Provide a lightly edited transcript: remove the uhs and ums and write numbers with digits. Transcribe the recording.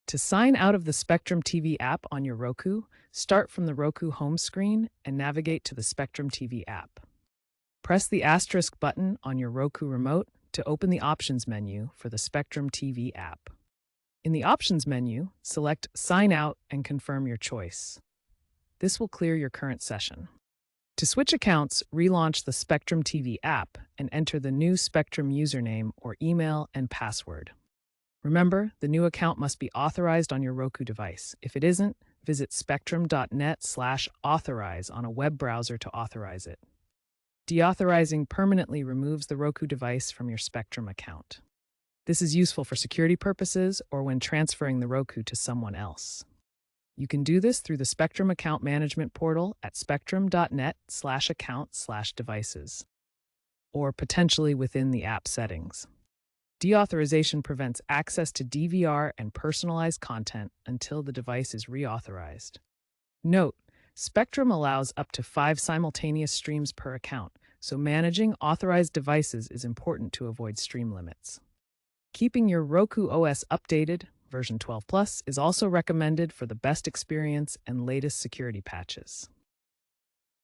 To sign out of the Spectrum TV app on your Roku, start from the Roku home screen and navigate to the Spectrum TV app. Press the asterisk button on your Roku remote to open the Options menu for the Spectrum TV app. In the Options menu, select Sign Out and confirm your choice. This will clear your current session. To switch accounts, relaunch the Spectrum TV app and enter the new Spectrum username or email and password. Remember, the new account must be authorized on your Roku device. If it isn't, visit spectrum.net/authorize on a web browser to authorize it. Deauthorizing permanently removes the Roku device from your Spectrum account. This is useful for security purposes or when transferring the Roku to someone else. You can do this through the Spectrum Account Management portal at spectrum.net/account/devices, or potentially within the app settings. Deauthorization prevents access to DVR and personalized content until the device is reauthorized. Note, Spectrum allows up to 5 simultaneous streams per account, so managing authorized devices is important to avoid stream limits. Keeping your Roku OS updated, version 12 Plus, is also recommended for the best experience and latest security patches.